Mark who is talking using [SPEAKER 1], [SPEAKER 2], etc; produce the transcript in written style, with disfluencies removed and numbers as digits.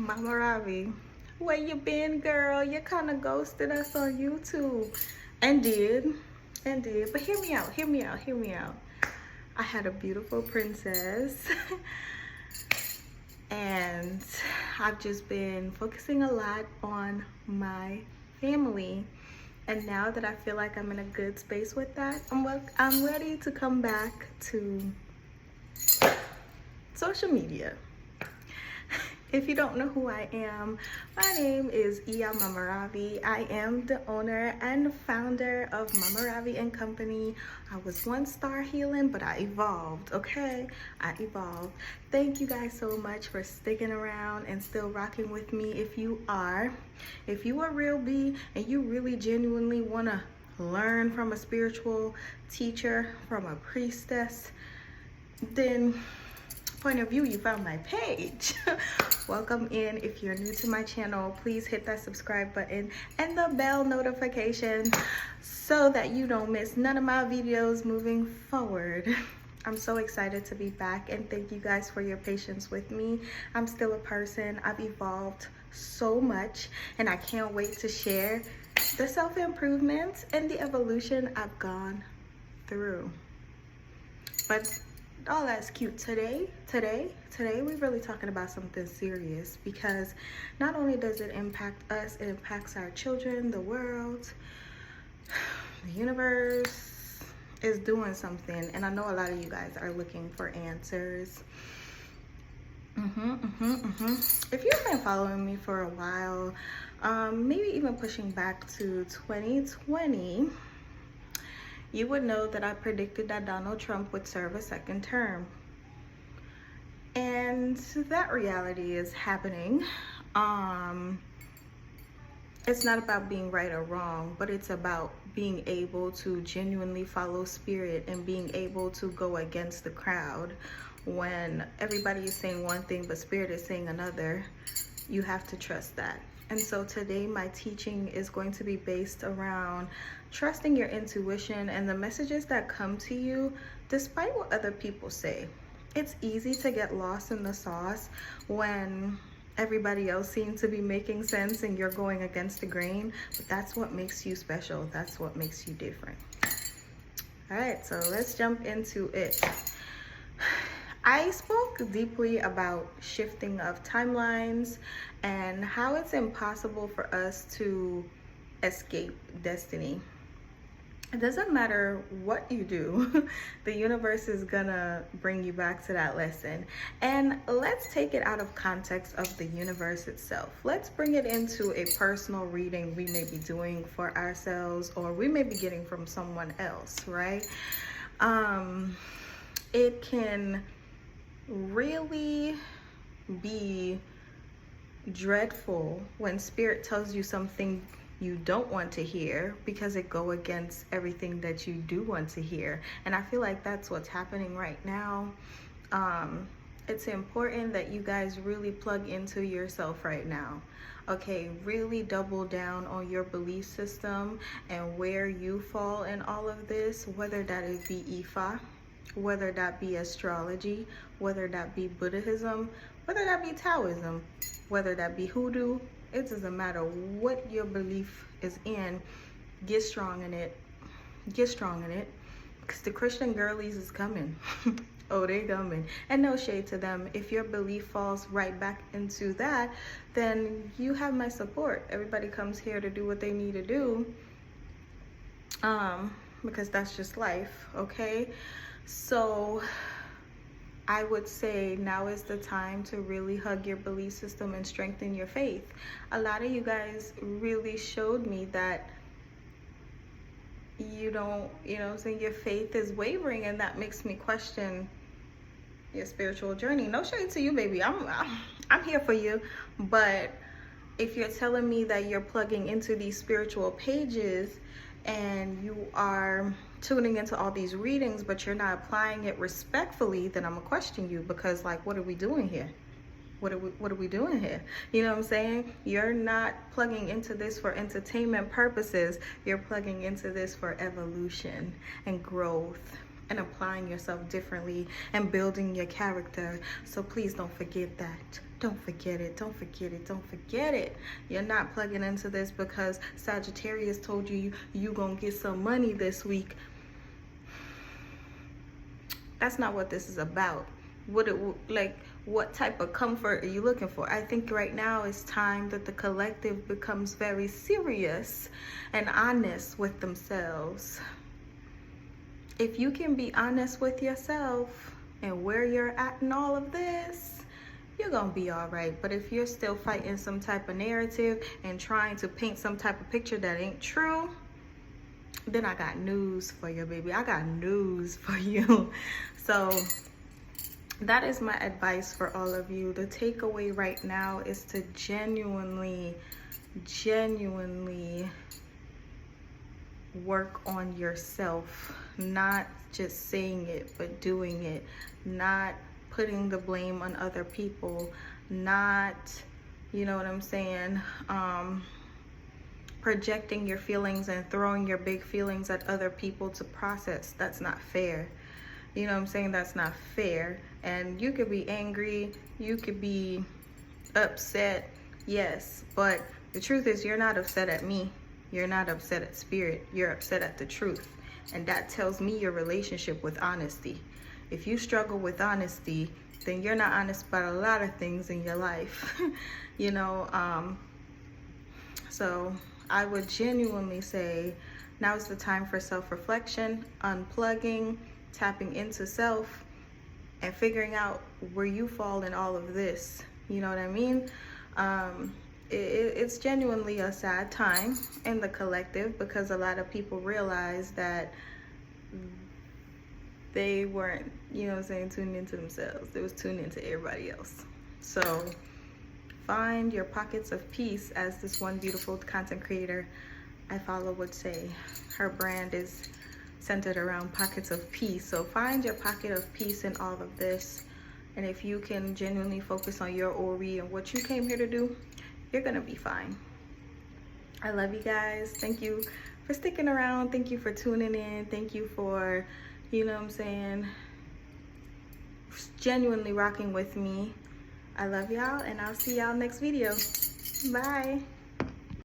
[SPEAKER 1] Mama Ravi, where you been, girl? You kind of ghosted us on YouTube. And did. And did. But hear me out, hear me out, hear me out. I had a beautiful princess. And I've just been focusing a lot on my family. And now that I feel like I'm in a good space with that, I'm ready to come back to social media. If you don't know who I am, my name is Iya Mama Ravi. I am the owner and founder of Mama Ravi and Company. I was once Star Healing, but I evolved, okay? I evolved. Thank you guys so much for sticking around and still rocking with me. If you are a real bee and you really genuinely want to learn from a spiritual teacher, from a priestess, then point of view, you found my page. Welcome in. If you're new to my channel, please hit that subscribe button and the bell notification so that you don't miss none of my videos moving forward. I'm so excited to be back, and thank you guys for your patience with me. I'm still a person. I've evolved so much, and I can't wait to share the self-improvement and the evolution I've gone through. But all that's cute. Today we're really talking about something serious, because not only does it impact us, it impacts our children, the world, the universe is doing something. And I know a lot of you guys are looking for answers. If you've been following me for a while, maybe even pushing back to 2020, you would know that I predicted that Donald Trump would serve a second term. And that reality is happening. It's not about being right or wrong, but it's about being able to genuinely follow spirit and being able to go against the crowd. When everybody is saying one thing but spirit is saying another, you have to trust that. And so today my teaching is going to be based around trusting your intuition and the messages that come to you despite what other people say. It's easy to get lost in the sauce when everybody else seems to be making sense and you're going against the grain, but that's what makes you special. That's what makes you different. All right, so let's jump into it. I spoke deeply about shifting of timelines and how it's impossible for us to escape destiny. It doesn't matter what you do, the universe is gonna bring you back to that lesson. And let's take it out of context of the universe itself. Let's bring it into a personal reading we may be doing for ourselves, or we may be getting from someone else, right? It can really be dreadful when spirit tells you something you don't want to hear, because it go against everything that you do want to hear. And I feel like that's what's happening right now. It's important that you guys really plug into yourself right now. Okay, really double down on your belief system and where you fall in all of this, whether that is be Ifa, whether that be astrology, whether that be Buddhism, whether that be Taoism, whether that be Hoodoo. It doesn't matter what your belief is in. Get strong in it. Get strong in it, because the Christian girlies is coming. Oh, they coming. And no shade to them. If your belief falls right back into that, then you have my support. Everybody comes here to do what they need to do, because that's just life, okay? So I would say now is the time to really hug your belief system and strengthen your faith. A lot of you guys really showed me that you don't, saying your faith is wavering, and that makes me question your spiritual journey. No shade to you, baby. I'm here for you. But if you're telling me that you're plugging into these spiritual pages and you are tuning into all these readings, but you're not applying it respectfully, then I'm gonna question you, because like, what are we doing here? What are we doing here? You know what I'm saying? You're not plugging into this for entertainment purposes. You're plugging into this for evolution and growth and applying yourself differently and building your character. So please don't forget that. Don't forget it. Don't forget it. Don't forget it. You're not plugging into this because Sagittarius told you you gonna get some money this week. That's not what this is about. What type of comfort are you looking for? I think right now it's time that the collective becomes very serious and honest with themselves. If you can be honest with yourself and where you're at in all of this, you're gonna be all right. But if you're still fighting some type of narrative and trying to paint some type of picture that ain't true, then I got news for you, baby. I got news for you. So that is my advice for all of you. The takeaway right now is to genuinely work on yourself. Not just saying it, but doing it. Not putting the blame on other people. Not, you know what I'm saying, projecting your feelings and throwing your big feelings at other people to process. That's not fair. You know what I'm saying? That's not fair. And you could be angry, you could be upset, yes, but the truth is you're not upset at me. You're not upset at spirit. You're upset at the truth. And that tells me your relationship with honesty. If you struggle with honesty, then you're not honest about a lot of things in your life. You know, so I would genuinely say now's the time for self-reflection, unplugging, tapping into self, and figuring out where you fall in all of this. You know what I mean? It's genuinely a sad time in the collective because a lot of people realize that they weren't, you know what I'm saying, tuned into themselves. They was tuned into everybody else. So find your pockets of peace, as this one beautiful content creator I follow would say. Her brand is centered around pockets of peace. So find your pocket of peace in all of this. And if you can genuinely focus on your Ori and what you came here to do, you're gonna be fine. I love you guys. Thank you for sticking around. Thank you for tuning in. Thank you for, you know what I'm saying, genuinely rocking with me. I love y'all, and I'll see y'all next video. Bye.